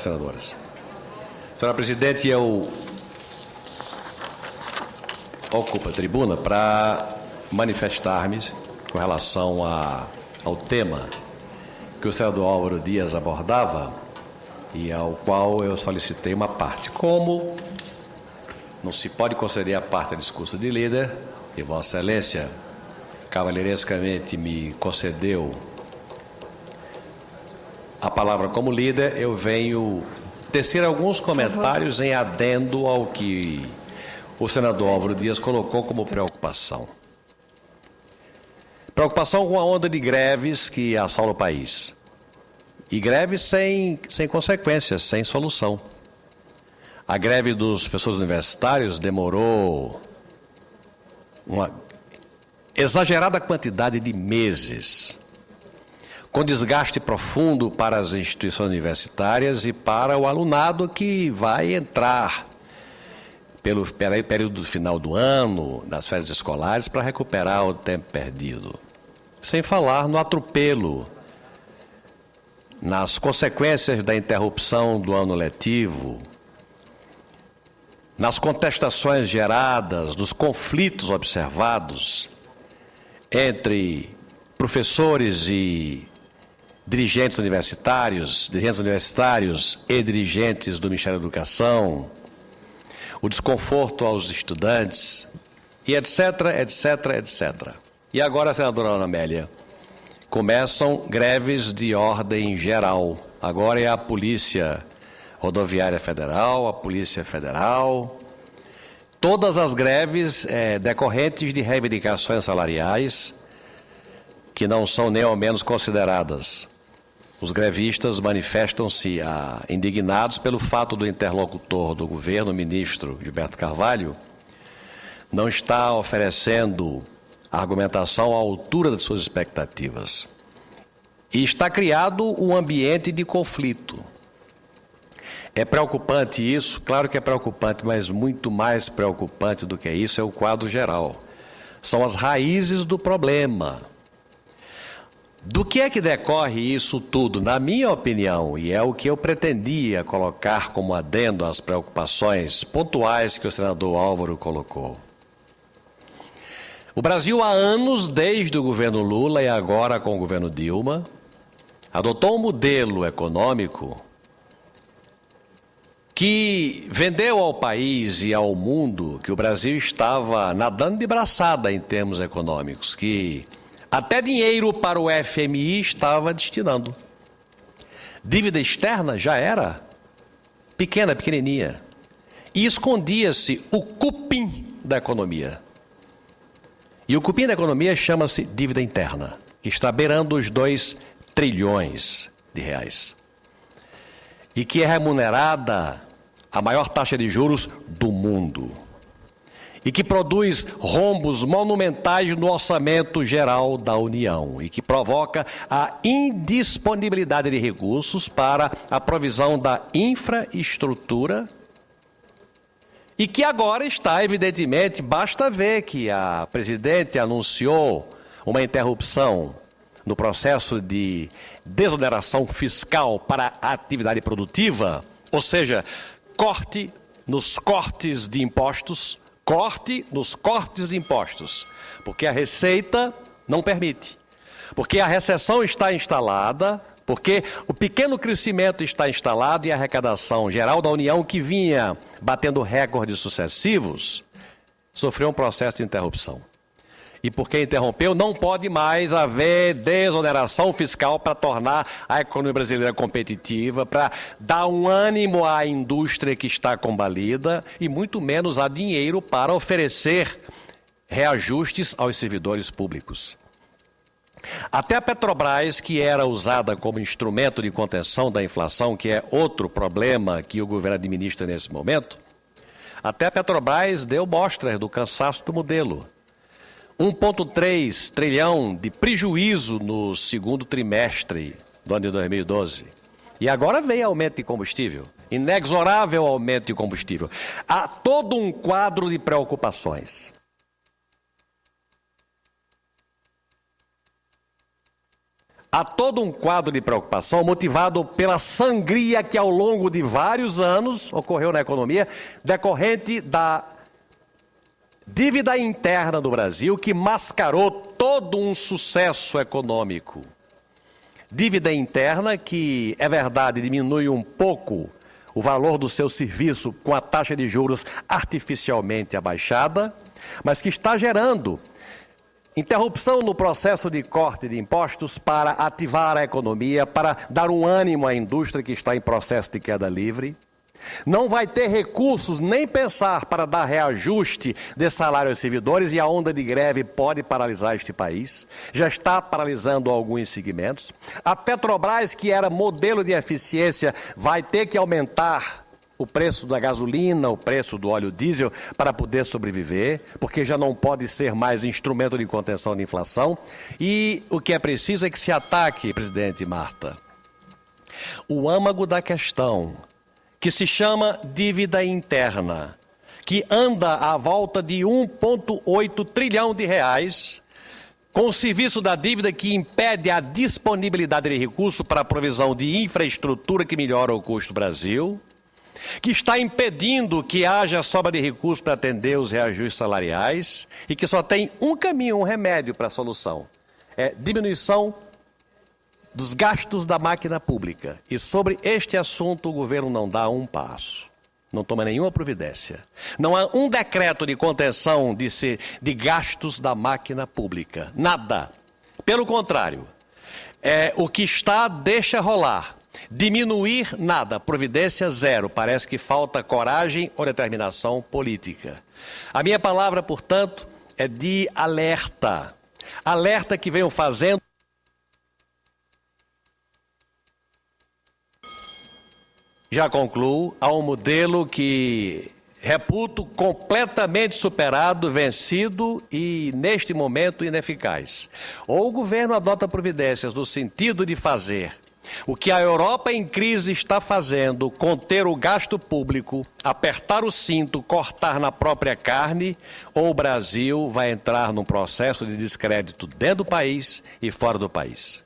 senadoras. Senhora Presidente, eu ocupo a tribuna para manifestar-me com relação ao tema que o senador Álvaro Dias abordava e ao qual eu solicitei uma parte. Como não se pode conceder a parte a discurso de líder, e Vossa Excelência cavalheirescamente me concedeu a palavra como líder, eu venho tecer alguns comentários em adendo ao que o senador Álvaro Dias colocou como preocupação. Preocupação com a onda de greves que assola o país. E greves sem consequências, sem solução. A greve dos professores universitários demorou uma exagerada quantidade de meses, com desgaste profundo para as instituições universitárias e para o alunado que vai entrar pelo período final do ano, das férias escolares, para recuperar o tempo perdido. Sem falar no atropelo, nas consequências da interrupção do ano letivo, nas contestações geradas, nos conflitos observados entre professores e dirigentes universitários e dirigentes do Ministério da Educação, o desconforto aos estudantes, e etc, etc, etc. E agora, senadora Ana Amélia, começam greves de ordem geral. Agora é a Polícia Rodoviária Federal, a Polícia Federal, todas as greves decorrentes de reivindicações salariais que não são nem ao menos consideradas. Os grevistas manifestam-se indignados pelo fato do interlocutor do governo, o ministro Gilberto Carvalho, não estar oferecendo a argumentação à altura das suas expectativas. E está criado um ambiente de conflito. É preocupante isso? Claro que é preocupante, mas muito mais preocupante do que isso é o quadro geral. São as raízes do problema. Do que é que decorre isso tudo? Na minha opinião, e é o que eu pretendia colocar como adendo às preocupações pontuais que o senador Álvaro colocou. O Brasil há anos, desde o governo Lula e agora com o governo Dilma, adotou um modelo econômico que vendeu ao país e ao mundo que o Brasil estava nadando de braçada em termos econômicos, que até dinheiro para o FMI estava destinando. Dívida externa já era pequenininha. E escondia-se o cupim da economia. E o cupim da economia chama-se dívida interna, que está beirando os 2 trilhões de reais. E que é remunerada a maior taxa de juros do mundo. E que produz rombos monumentais no orçamento geral da União. E que provoca a indisponibilidade de recursos para a provisão da infraestrutura. E que agora está, evidentemente, basta ver que a presidente anunciou uma interrupção no processo de desoneração fiscal para a atividade produtiva, ou seja, corte nos cortes de impostos, porque a Receita não permite, porque a recessão está instalada, porque o pequeno crescimento está instalado e a arrecadação geral da União, que vinha batendo recordes sucessivos, sofreu um processo de interrupção. E porque interrompeu, não pode mais haver desoneração fiscal para tornar a economia brasileira competitiva, para dar um ânimo à indústria que está combalida e muito menos há dinheiro para oferecer reajustes aos servidores públicos. Até a Petrobras, que era usada como instrumento de contenção da inflação, que é outro problema que o governo administra nesse momento, até a Petrobras deu mostras do cansaço do modelo. 1,3 trilhão de prejuízo no segundo trimestre do ano de 2012. E agora vem aumento de combustível, inexorável aumento de combustível. Há todo um quadro de preocupações. há todo um quadro de preocupação motivado pela sangria que ao longo de vários anos ocorreu na economia, decorrente da dívida interna do Brasil, que mascarou todo um sucesso econômico. Dívida interna que, é verdade, diminui um pouco o valor do seu serviço com a taxa de juros artificialmente abaixada, mas que está gerando interrupção no processo de corte de impostos para ativar a economia, para dar um ânimo à indústria que está em processo de queda livre. Não vai ter recursos nem pensar para dar reajuste de salário aos servidores e a onda de greve pode paralisar este país. Já está paralisando alguns segmentos. A Petrobras, que era modelo de eficiência, vai ter que aumentar o preço da gasolina, o preço do óleo diesel para poder sobreviver, porque já não pode ser mais instrumento de contenção de inflação. E o que é preciso é que se ataque, presidente Marta, o âmago da questão, que se chama dívida interna, que anda à volta de 1,8 trilhão de reais, com o serviço da dívida que impede a disponibilidade de recursos para a provisão de infraestrutura que melhora o custo do Brasil, que está impedindo que haja sobra de recursos para atender os reajustes salariais e que só tem um caminho, um remédio para a solução. É diminuição dos gastos da máquina pública. E sobre este assunto o governo não dá um passo, não toma nenhuma providência. Não há um decreto de contenção de gastos da máquina pública, nada. Pelo contrário, o que está deixa rolar. Diminuir nada, providência zero. Parece que falta coragem ou determinação política. A minha palavra, portanto, é de alerta. Alerta que venham fazendo. Já concluo, há um modelo que reputo completamente superado, vencido e, neste momento, ineficaz. Ou o governo adota providências no sentido de fazer o que a Europa em crise está fazendo, conter o gasto público, apertar o cinto, cortar na própria carne, ou o Brasil vai entrar num processo de descrédito dentro do país e fora do país.